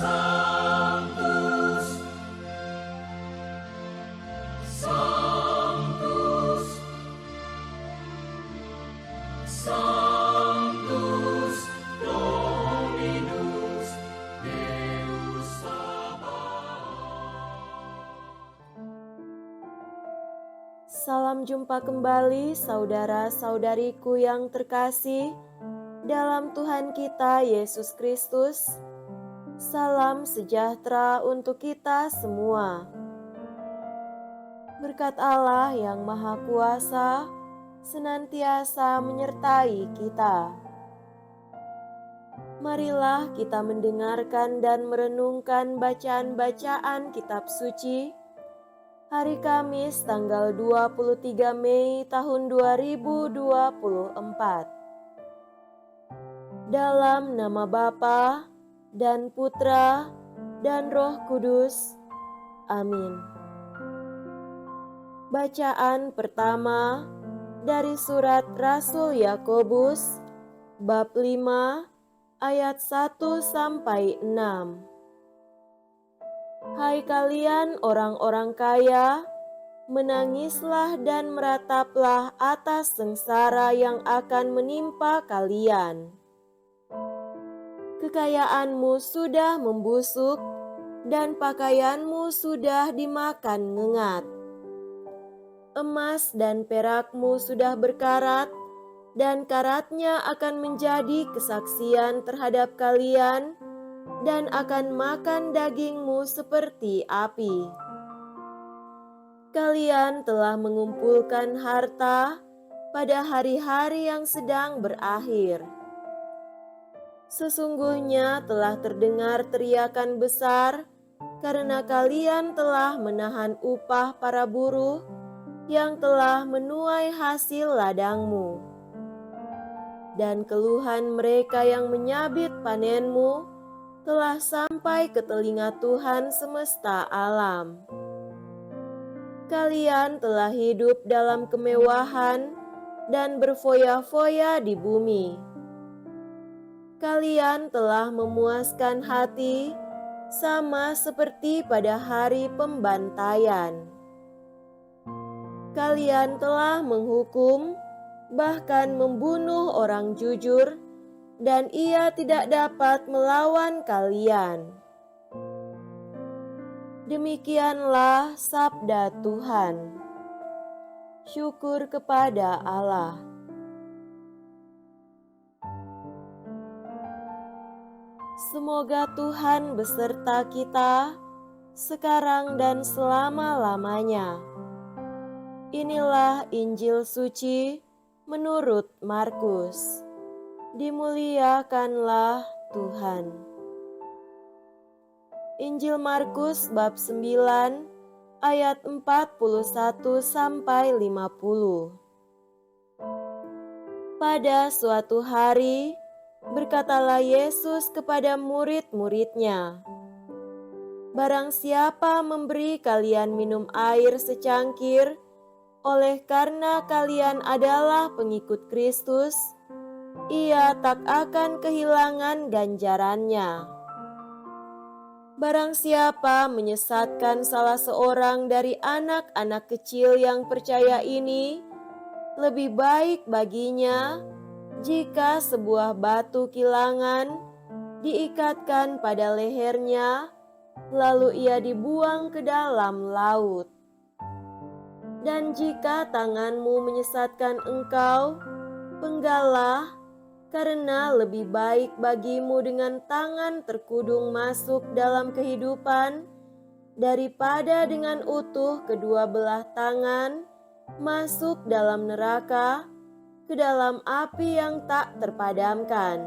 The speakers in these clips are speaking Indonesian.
Sanctus, Sanctus, Sanctus Dominus Deus Sabaoth. Salam jumpa kembali saudara-saudariku yang terkasih dalam Tuhan kita Yesus Kristus. Salam sejahtera untuk kita semua. Berkat Allah yang Maha Kuasa senantiasa menyertai kita. Marilah kita mendengarkan dan merenungkan bacaan-bacaan kitab suci hari Kamis tanggal 23 Mei tahun 2024. Dalam nama Bapa dan Putra dan Roh Kudus. Amin. Bacaan pertama dari surat Rasul Yakobus bab 5 ayat 1 sampai 6. Hai kalian orang-orang kaya, menangislah dan merataplah atas sengsara yang akan menimpa kalian. Kekayaanmu sudah membusuk dan pakaianmu sudah dimakan ngengat. Emas dan perakmu sudah berkarat dan karatnya akan menjadi kesaksian terhadap kalian dan akan makan dagingmu seperti api. Kalian telah mengumpulkan harta pada hari-hari yang sedang berakhir. Sesungguhnya telah terdengar teriakan besar karena kalian telah menahan upah para buruh yang telah menuai hasil ladangmu. Dan keluhan mereka yang menyabit panenmu telah sampai ke telinga Tuhan semesta alam. Kalian telah hidup dalam kemewahan dan berfoya-foya di bumi. Kalian telah memuaskan hati sama seperti pada hari pembantaian. Kalian telah menghukum, bahkan membunuh orang jujur, dan ia tidak dapat melawan kalian. Demikianlah sabda Tuhan. Syukur kepada Allah. Semoga Tuhan beserta kita sekarang dan selama-lamanya. Inilah Injil suci menurut Markus. Dimuliakanlah Tuhan. Injil Markus bab 9 ayat 41 sampai 50. Pada suatu hari, berkatalah Yesus kepada murid-muridnya, "Barang siapa memberi kalian minum air secangkir, oleh karena kalian adalah pengikut Kristus, ia tak akan kehilangan ganjarannya. Barang siapa menyesatkan salah seorang dari anak-anak kecil yang percaya ini, lebih baik baginya jika sebuah batu kilangan diikatkan pada lehernya, lalu ia dibuang ke dalam laut. Dan jika tanganmu menyesatkan engkau, penggalah, karena lebih baik bagimu dengan tangan terkudung masuk dalam kehidupan, daripada dengan utuh kedua belah tangan masuk dalam neraka, ke dalam api yang tak terpadamkan.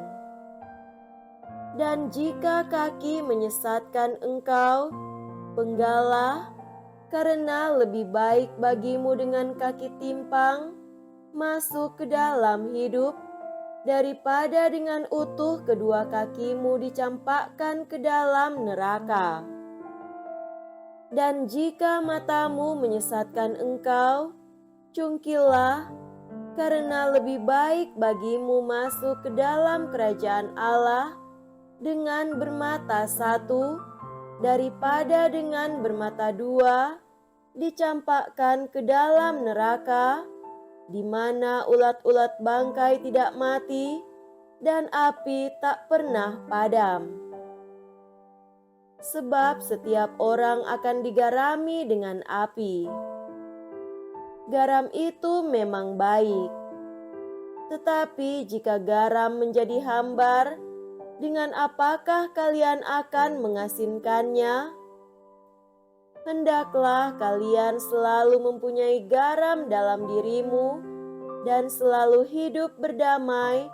Dan jika kaki menyesatkan engkau, penggalah, karena lebih baik bagimu dengan kaki timpang masuk ke dalam hidup, daripada dengan utuh kedua kakimu dicampakkan ke dalam neraka. Dan jika matamu menyesatkan engkau, cungkilah, karena lebih baik bagimu masuk ke dalam kerajaan Allah dengan bermata satu daripada dengan bermata dua dicampakkan ke dalam neraka, di mana ulat-ulat bangkai tidak mati dan api tak pernah padam. Sebab setiap orang akan digarami dengan api. Garam itu memang baik, tetapi jika garam menjadi hambar, dengan apakah kalian akan mengasinkannya? Hendaklah kalian selalu mempunyai garam dalam dirimu dan selalu hidup berdamai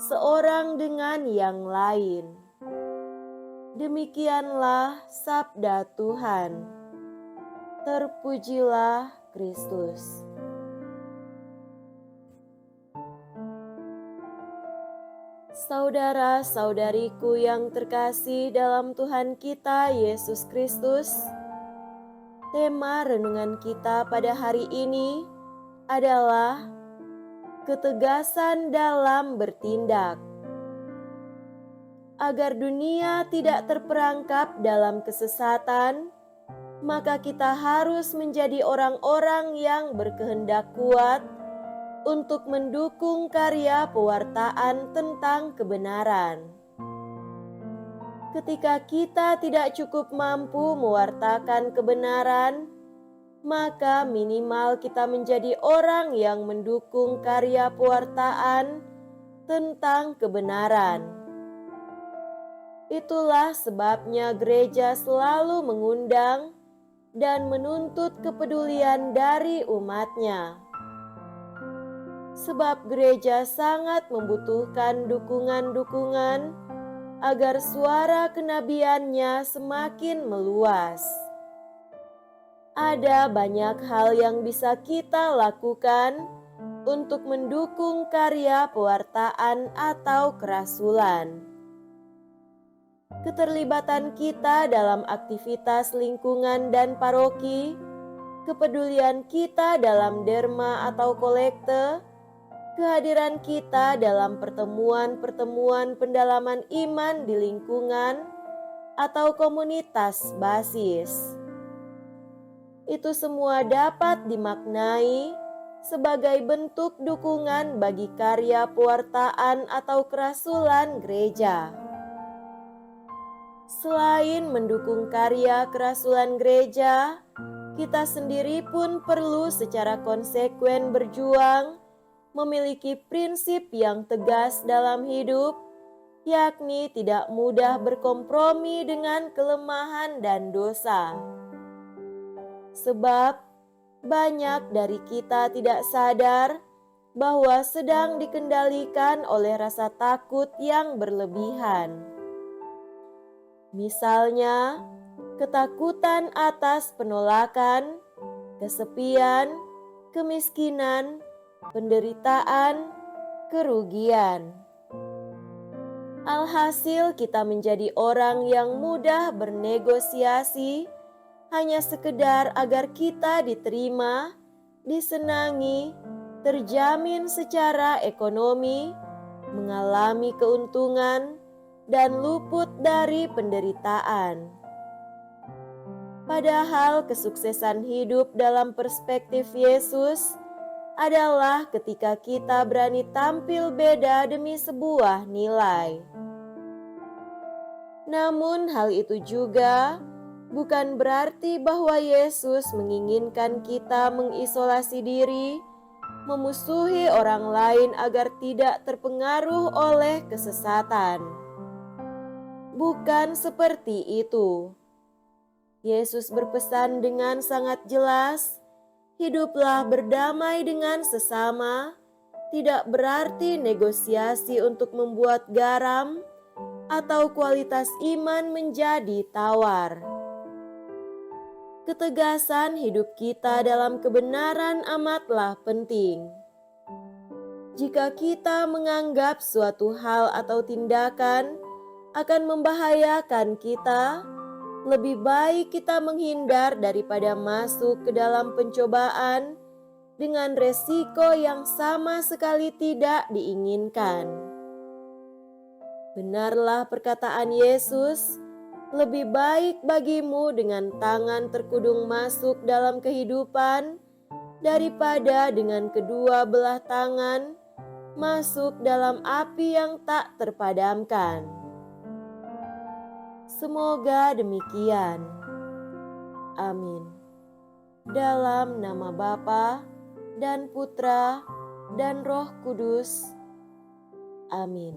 seorang dengan yang lain. Demikianlah sabda Tuhan. Terpujilah Kristus. Saudara-saudariku yang terkasih dalam Tuhan kita Yesus Kristus, tema renungan kita pada hari ini adalah ketegasan dalam bertindak. Agar dunia tidak terperangkap dalam kesesatan, maka kita harus menjadi orang-orang yang berkehendak kuat untuk mendukung karya pewartaan tentang kebenaran. Ketika kita tidak cukup mampu mewartakan kebenaran, maka minimal kita menjadi orang yang mendukung karya pewartaan tentang kebenaran. Itulah sebabnya gereja selalu mengundang dan menuntut kepedulian dari umatnya. Sebab gereja sangat membutuhkan dukungan-dukungan agar suara kenabiannya semakin meluas. Ada banyak hal yang bisa kita lakukan untuk mendukung karya pewartaan atau kerasulan. Keterlibatan kita dalam aktivitas lingkungan dan paroki, kepedulian kita dalam derma atau kolekte, kehadiran kita dalam pertemuan-pertemuan pendalaman iman di lingkungan atau komunitas basis. Itu semua dapat dimaknai sebagai bentuk dukungan bagi karya pewartaan atau kerasulan gereja. Selain mendukung karya kerasulan gereja, kita sendiri pun perlu secara konsekuen berjuang memiliki prinsip yang tegas dalam hidup, yakni tidak mudah berkompromi dengan kelemahan dan dosa. Sebab banyak dari kita tidak sadar bahwa sedang dikendalikan oleh rasa takut yang berlebihan. Misalnya, ketakutan atas penolakan, kesepian, kemiskinan, penderitaan, kerugian. Alhasil kita menjadi orang yang mudah bernegosiasi hanya sekedar agar kita diterima, disenangi, terjamin secara ekonomi, mengalami keuntungan, dan luput dari penderitaan. Padahal kesuksesan hidup dalam perspektif Yesus adalah ketika kita berani tampil beda demi sebuah nilai. Namun hal itu juga bukan berarti bahwa Yesus menginginkan kita mengisolasi diri, memusuhi orang lain agar tidak terpengaruh oleh kesesatan. Bukan seperti itu. Yesus berpesan dengan sangat jelas, hiduplah berdamai dengan sesama, tidak berarti negosiasi untuk membuat garam atau kualitas iman menjadi tawar. Ketegasan hidup kita dalam kebenaran amatlah penting. Jika kita menganggap suatu hal atau tindakan akan membahayakan kita, lebih baik kita menghindar daripada masuk ke dalam pencobaan dengan resiko yang sama sekali tidak diinginkan. Benarlah perkataan Yesus, lebih baik bagimu dengan tangan terkudung masuk dalam kehidupan daripada dengan kedua belah tangan masuk dalam api yang tak terpadamkan. Semoga demikian. Amin. Dalam nama Bapa dan Putra dan Roh Kudus. Amin.